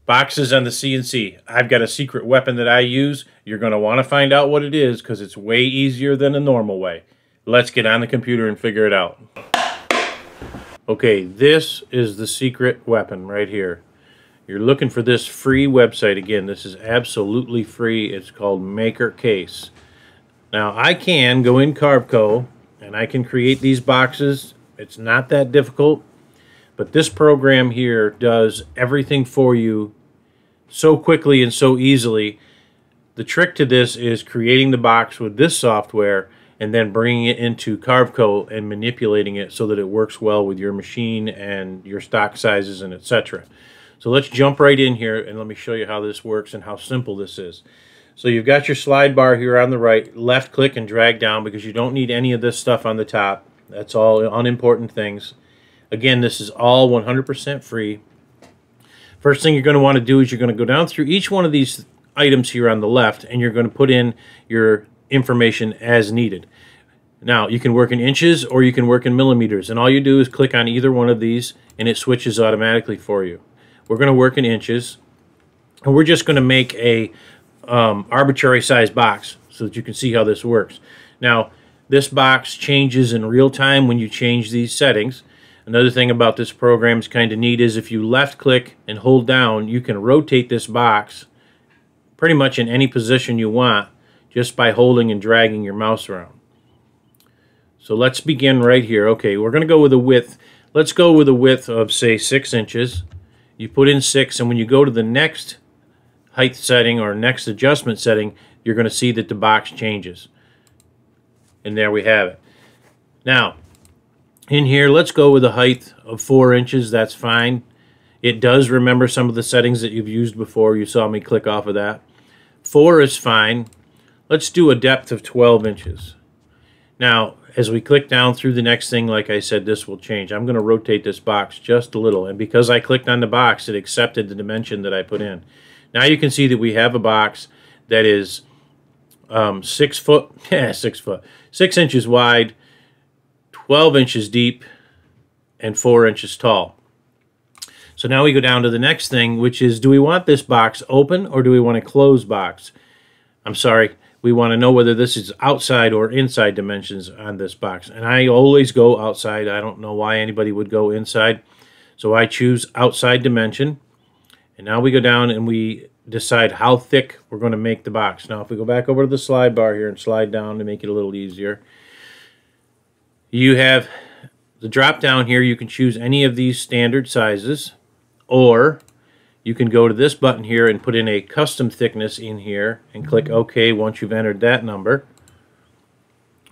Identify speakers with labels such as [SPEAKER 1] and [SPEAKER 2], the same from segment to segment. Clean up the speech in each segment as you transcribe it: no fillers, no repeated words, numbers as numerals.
[SPEAKER 1] Boxes on the CNC. I've got a secret weapon that I use. You're going to want to find out what it is because it's way easier than the normal way. Let's get on the computer and figure it out. Okay, this is the secret weapon right here. You're looking for this free website. Again, this is absolutely free. It's called Maker Case. Now, I can go in Carveco and I can create these boxes. It's not that difficult, but this program here does everything for you so quickly and so easily. The trick to this is creating the box with this software and then bringing it into Carveco and manipulating it so that it works well with your machine and your stock sizes and etc. So let's jump right in here and let me show you how this works and how simple this is. So you've got your slide bar here on the right. Left click and drag down because you don't need any of this stuff on the top. That's all unimportant things. Again, this is all 100% free. First thing you're going to want to do is you're going to go down through each one of these items here on the left and you're going to put in your information as needed. Now, you can work in inches or you can work in millimeters, and all you do is click on either one of these and it switches automatically for you. We're going to work in inches, and we're just going to make a arbitrary size box so that you can see how this works. Now, this box changes in real time when you change these settings. Another thing about this program is kind of neat is if you left click and hold down, you can rotate this box pretty much in any position you want just by holding and dragging your mouse around. So let's begin right here. Okay, we're going to go with a width. Let's go with a width of, say, 6 inches. You put in 6, and when you go to the next height setting or next adjustment setting, you're going to see that the box changes. And there we have it. Now, in here, let's go with a height of 4 inches. That's fine. It does remember some of the settings that you've used before. You saw me click off of that. 4 is fine. Let's do a depth of 12 inches. Now, as we click down through the next thing, like I said, this will change. I'm going to rotate this box just a little. And because I clicked on the box, it accepted the dimension that I put in. Now you can see that we have a box that is 6 inches wide, 12 inches deep, and 4 inches tall. So now we go down to the next thing, which is, do we want this box open or do we want a closed box? I'm sorry, we want to know whether this is outside or inside dimensions on this box. And I always go outside. I don't know why anybody would go inside. So I choose outside dimension. And now we go down and we decide how thick we're going to make the box. Now if we go back over to the slide bar here and slide down to make it a little easier, you have the drop down here. You can choose any of these standard sizes, or you can go to this button here and put in a custom thickness in here and click OK once you've entered that number.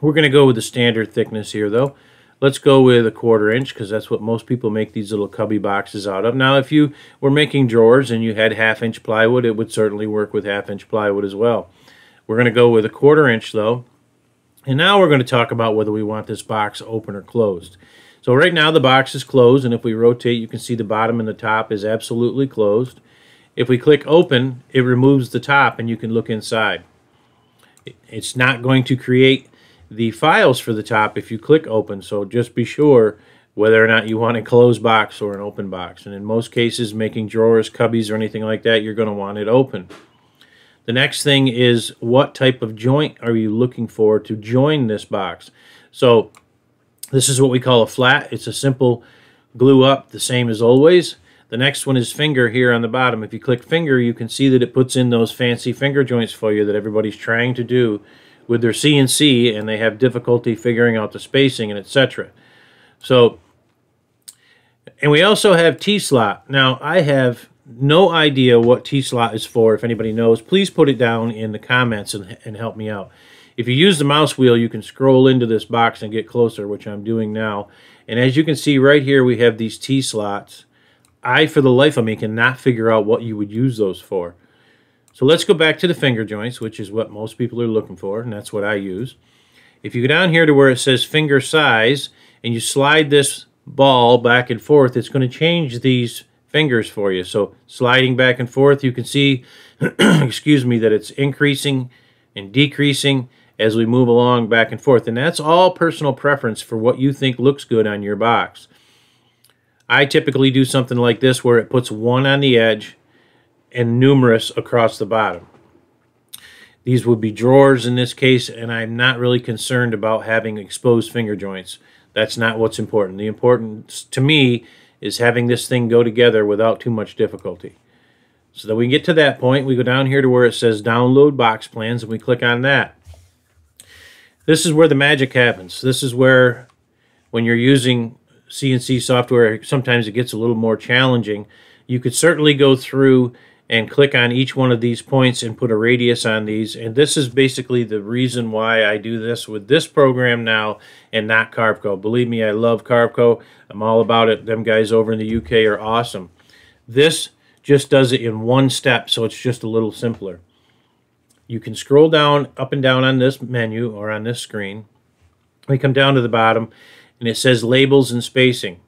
[SPEAKER 1] We're going to go with the standard thickness here though. Let's go with 1/4 inch because that's what most people make these little cubby boxes out of. Now if you were making drawers and you had 1/2 inch plywood, it would certainly work with 1/2 inch plywood as well. We're going to go with 1/4 inch though. And now we're going to talk about whether we want this box open or closed. So right now the box is closed, and if we rotate you can see the bottom and the top is absolutely closed. If we click open, it removes the top and you can look inside. It's not going to create the files for the top if you click open, so just be sure whether or not you want a closed box or an open box. And in most cases, making drawers, cubbies, or anything like that, you're going to want it open. The next thing is, what type of joint are you looking for to join this box? So this is what we call a flat. It's a simple glue up, the same as always. The next one is finger here on the bottom. If you click finger, you can see that it puts in those fancy finger joints for you that everybody's trying to do with their CNC, and they have difficulty figuring out the spacing and etc. So, and we also have T-slot. Now, I have no idea what T-slot is for. If anybody knows, please put it down in the comments and help me out. If you use the mouse wheel, you can scroll into this box and get closer, which I'm doing now. And as you can see right here, we have these T-slots. I, for the life of me, cannot figure out what you would use those for. So let's go back to the finger joints, which is what most people are looking for, and that's what I use. If you go down here to where it says finger size, and you slide this ball back and forth, it's going to change these fingers for you. So sliding back and forth, you can see, excuse me, that it's increasing and decreasing as we move along back and forth. And that's all personal preference for what you think looks good on your box. I typically do something like this where it puts one on the edge and numerous across the bottom. These would be drawers in this case, and I'm not really concerned about having exposed finger joints. That's not what's important. The importance to me is having this thing go together without too much difficulty. So that we can get to that point, we go down here to where it says download box plans, and we click on that. This is where the magic happens. This is where, when you're using CNC software, sometimes it gets a little more challenging. You could certainly go through and click on each one of these points and put a radius on these, and this is basically the reason why I do this with this program now and not Carveco. Believe me, I love Carveco. I'm all about it. Them guys over in the UK are awesome. This just does it in one step, so it's just a little simpler. You can scroll down, up and down on this menu or on this screen. We come down to the bottom, and it says labels and spacing.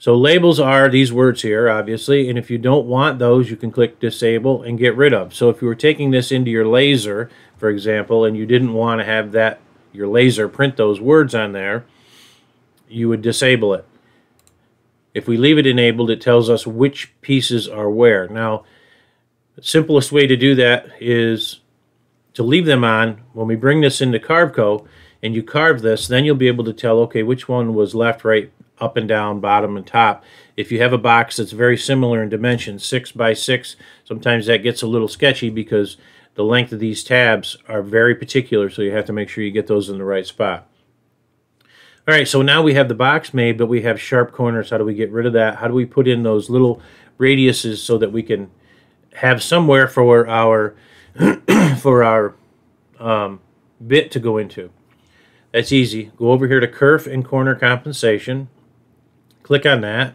[SPEAKER 1] So labels are these words here, obviously, and if you don't want those, you can click disable and get rid of. So if you were taking this into your laser, for example, and you didn't want to have that your laser print those words on there, you would disable it. If we leave it enabled, it tells us which pieces are where. Now, the simplest way to do that is to leave them on. When we bring this into Carveco and you carve this, then you'll be able to tell, okay, which one was left, right, up and down, bottom and top. If you have a box that's very similar in dimensions, 6 by 6, sometimes that gets a little sketchy because the length of these tabs are very particular, so you have to make sure you get those in the right spot. All right, so now we have the box made, but we have sharp corners. How do we get rid of that? How do we put in those little radiuses so that we can have somewhere for our bit to go into? That's easy. Go over here to kerf and corner compensation. Click on that.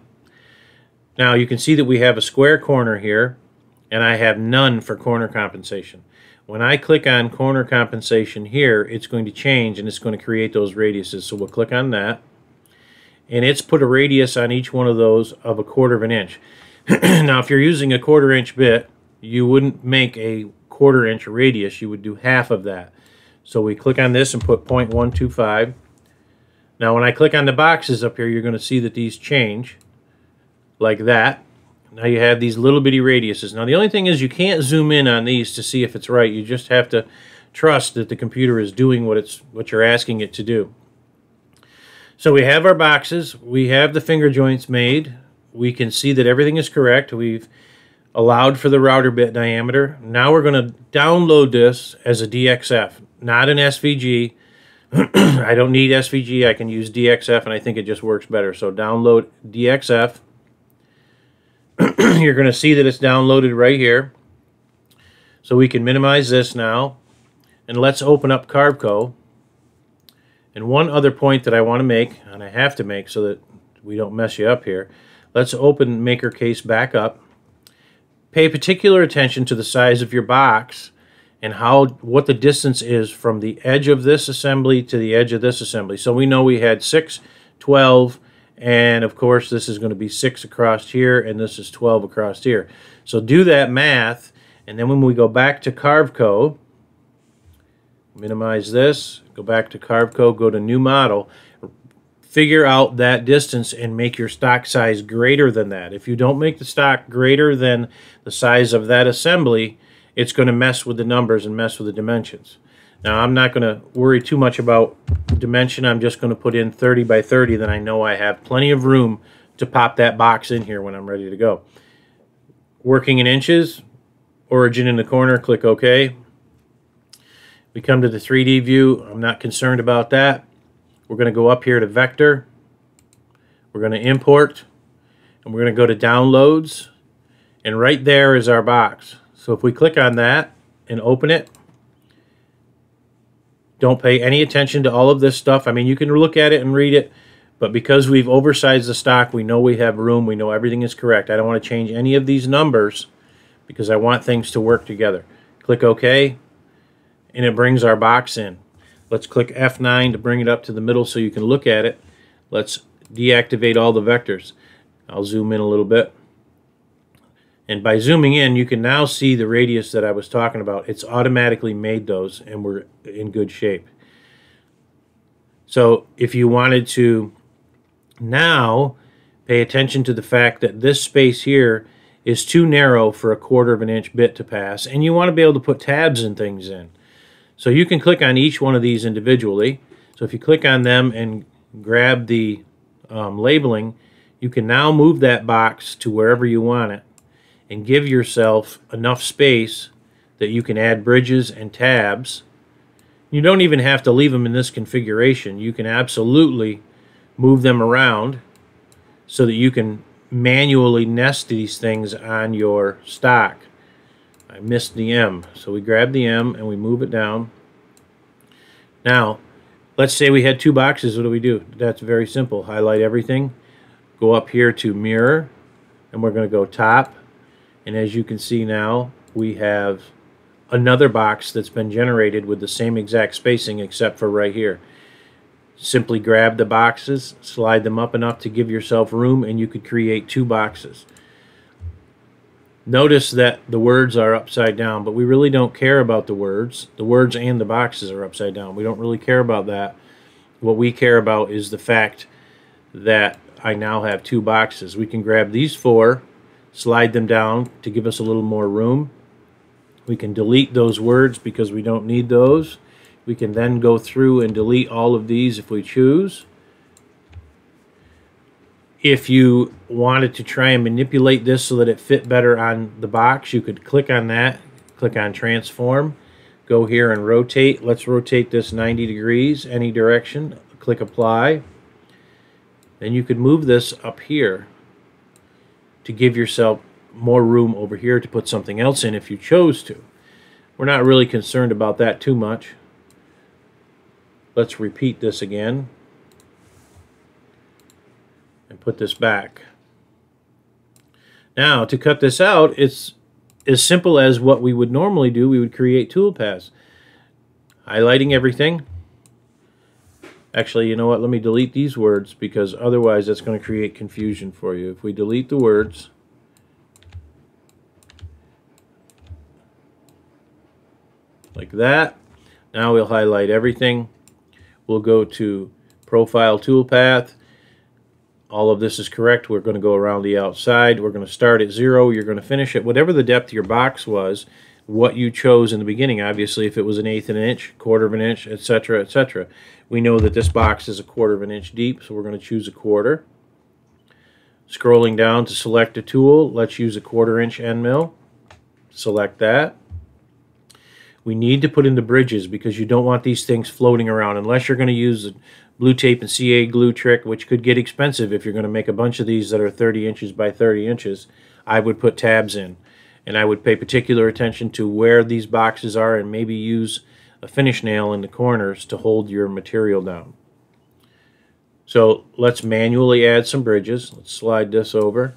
[SPEAKER 1] Now you can see that we have a square corner here, and I have none for corner compensation. When I click on corner compensation here, it's going to change and it's going to create those radiuses. So we'll click on that, and it's put a radius on each one of those of 1/4 of an inch. Now if you're using a 1/4 inch bit, you wouldn't make a 1/4 inch radius, you would do half of that. So we click on this and put 0.125. Now when I click on the boxes up here, you're going to see that these change like that. Now you have these little bitty radiuses. Now the only thing is you can't zoom in on these to see if it's right. You just have to trust that the computer is doing what you're asking it to do. So we have our boxes. We have the finger joints made. We can see that everything is correct. We've allowed for the router bit diameter. Now we're going to download this as a DXF, not an SVG. I don't need SVG. I can use DXF, and I think it just works better. So download DXF. You're going to see that it's downloaded right here. So we can minimize this now. And let's open up Carveco. And one other point that I want to make, and I have to make so that we don't mess you up here, let's open Maker Case back up. Pay particular attention to the size of your box and what the distance is from the edge of this assembly to the edge of this assembly. So we know we had 6, 12, and of course this is going to be 6 across here, and this is 12 across here. So do that math, and then when we go back to Carveco, minimize this, go back to Carveco, go to New Model, figure out that distance and make your stock size greater than that. If you don't make the stock greater than the size of that assembly, it's going to mess with the numbers and mess with the dimensions. Now I'm not going to worry too much about dimension. I'm just going to put in 30 by 30, then I know I have plenty of room to pop that box in here when I'm ready to go. Working in inches, origin in the corner, click OK. We come to the 3D view. I'm not concerned about that. We're going to go up here to Vector. We're going to import, and we're going to go to Downloads, and right there is our box. So if we click on that and open it, don't pay any attention to all of this stuff. I mean, you can look at it and read it, but because we've oversized the stock, we know we have room, we know everything is correct. I don't want to change any of these numbers because I want things to work together. Click OK, and it brings our box in. Let's click F9 to bring it up to the middle so you can look at it. Let's deactivate all the vectors. I'll zoom in a little bit. And by zooming in, you can now see the radius that I was talking about. It's automatically made those, and we're in good shape. So if you wanted to now pay attention to the fact that this space here is too narrow for a 1/4 of an inch bit to pass, and you want to be able to put tabs and things in. So you can click on each one of these individually. So if you click on them and grab the labeling, you can now move that box to wherever you want it and give yourself enough space that you can add bridges and tabs. You don't even have to leave them in this configuration. You can absolutely move them around so that you can manually nest these things on your stock. I missed the M, so we grab the M and we move it down. Now, let's say we had 2 boxes. What do? That's very simple. Highlight everything, go up here to mirror, and we're going to go top. And as you can see now, we have another box that's been generated with the same exact spacing except for right here. Simply grab the boxes, slide them up enough to give yourself room, and you could create 2 boxes. Notice that the words are upside down, but we really don't care about the words. The words and the boxes are upside down. We don't really care about that. What we care about is the fact that I now have 2 boxes. We can grab these 4, slide them down to give us a little more room. We can delete those words because we don't need those. We can then go through and delete all of these if we choose. If you wanted to try and manipulate this so that it fit better on the box, you could click on that, click on transform, go here and rotate. Let's rotate this 90 degrees, any direction. Click apply. Then you could move this up here to give yourself more room over here to put something else in if you chose to. We're not really concerned about that too much. Let's repeat this again and put this back. Now, to cut this out, it's as simple as what we would normally do. We would create toolpaths. Highlighting everything. Actually, you know what? Let me delete these words because otherwise that's going to create confusion for you. If we delete the words, like that, now we'll highlight everything. We'll go to Profile Toolpath. All of this is correct. We're going to go around the outside. We're going to start at 0. You're going to finish at whatever the depth of your box was, what you chose in the beginning. Obviously, if it was 1/8 of an inch, 1/4 of an inch, etc., etc. We know that this box is 1/4 of an inch deep, so we're going to choose 1/4. Scrolling down to select a tool, let's use 1/4 inch end mill. Select that. We need to put in the bridges because you don't want these things floating around unless you're going to use the blue tape and CA glue trick, which could get expensive if you're going to make a bunch of these that are 30 inches by 30 inches. I would put tabs in, and I would pay particular attention to where these boxes are and maybe use a finish nail in the corners to hold your material down. So let's manually add some bridges. Let's slide this over.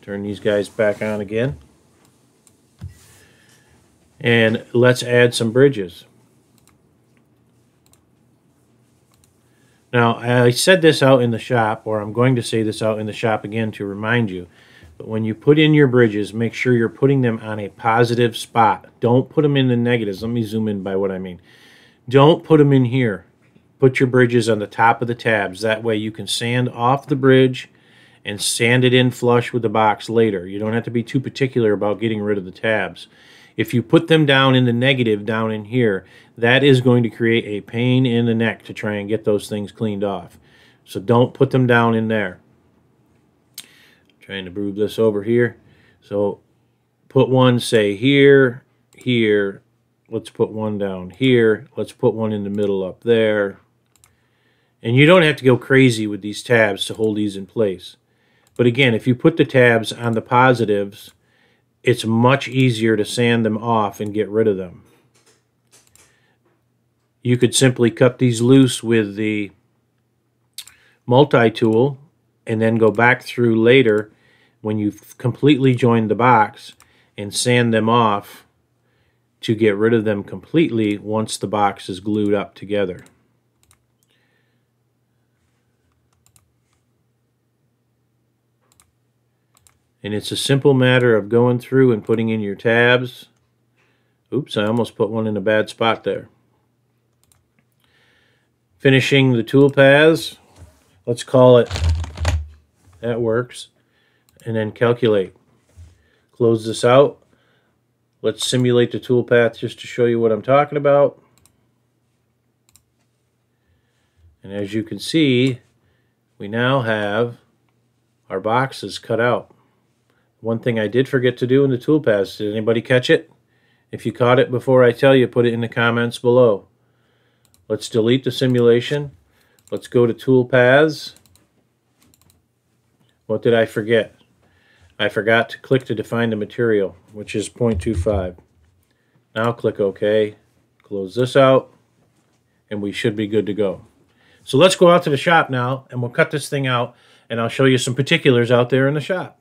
[SPEAKER 1] Turn these guys back on again. And let's add some bridges. Now, I said this out in the shop, or I'm going to say this out in the shop again to remind you, but when you put in your bridges, make sure you're putting them on a positive spot. Don't put them in the negatives. Let me zoom in by what I mean. Don't put them in here. Put your bridges on the top of the tabs. That way you can sand off the bridge and sand it in flush with the box later. You don't have to be too particular about getting rid of the tabs. If you put them down in the negative down in here, that is going to create a pain in the neck to try and get those things cleaned off. So don't put them down in there. Trying to move this over here. So put one, say, here, here. Let's put one down here. Let's put one in the middle up there. And you don't have to go crazy with these tabs to hold these in place. But again, if you put the tabs on the positives, it's much easier to sand them off and get rid of them. You could simply cut these loose with the multi-tool and then go back through later when you've completely joined the box and sand them off to get rid of them completely once the box is glued up together. And it's a simple matter of going through and putting in your tabs. Oops, I almost put one in a bad spot there. Finishing the tool paths. Let's call it, that works. And then calculate. close this out. Let's simulate the tool path just to show you what I'm talking about. And as you can see, we now have our boxes cut out. One thing I did forget to do in the tool paths, did anybody catch it? If you caught it before I tell you, put it in the comments below. Let's delete the simulation. Let's go to tool paths. What did I forget? I forgot to click to define the material, which is 0.25. Now click OK, close this out, and we should be good to go. So let's go out to the shop now, and we'll cut this thing out, and I'll show you some particulars out there in the shop.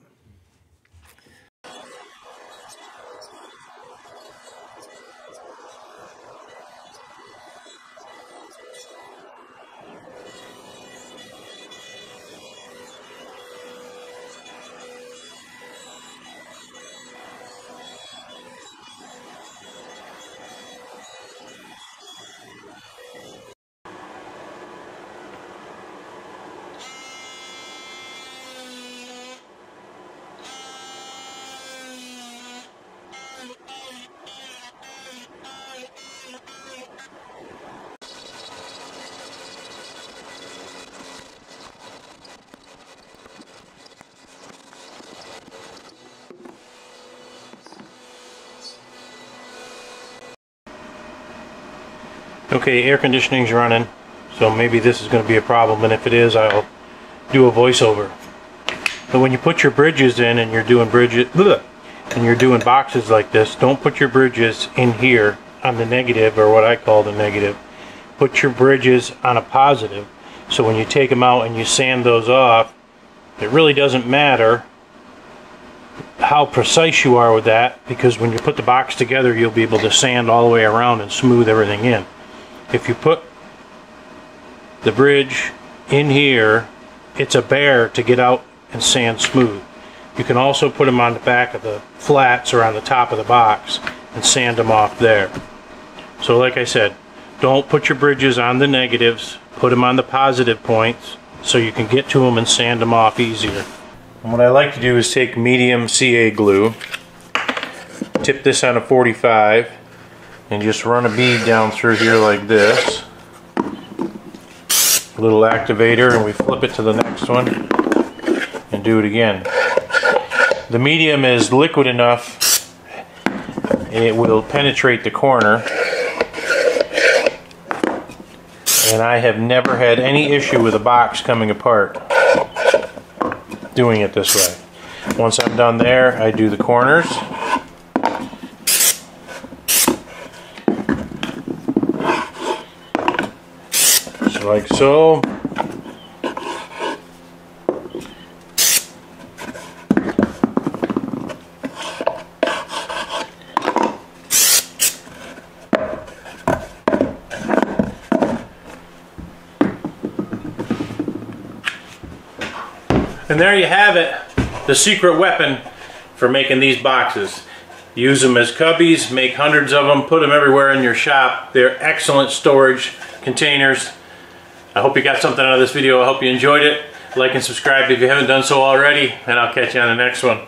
[SPEAKER 1] Okay, air conditioning's running, so maybe this is going to be a problem, and if it is, I'll do a voiceover. But when you put your bridges in and you're doing boxes like this, don't put your bridges in here on the negative, or what I call the negative. Put your bridges on a positive, so when you take them out and you sand those off, it really doesn't matter how precise you are with that, because when you put the box together, you'll be able to sand all the way around and smooth everything in. If you put the bridge in here, it's a bear to get out and sand smooth. You can also put them on the back of the flats or on the top of the box and sand them off there. So like I said, don't put your bridges on the negatives, put them on the positive points so you can get to them and sand them off easier. And what I like to do is take medium CA glue, tip this on a 45, and just run a bead down through here like this. A little activator, and we flip it to the next one and do it again. The medium is liquid enough, it will penetrate the corner, and I have never had any issue with a box coming apart doing it this way. Once I'm done there, I do the corners. Like so. And there you have it, the secret weapon for making these boxes. Use them as cubbies, make hundreds of them, put them everywhere in your shop. They're excellent storage containers. I hope you got something out of this video. I hope you enjoyed it. Like and subscribe if you haven't done so already, and I'll catch you on the next one.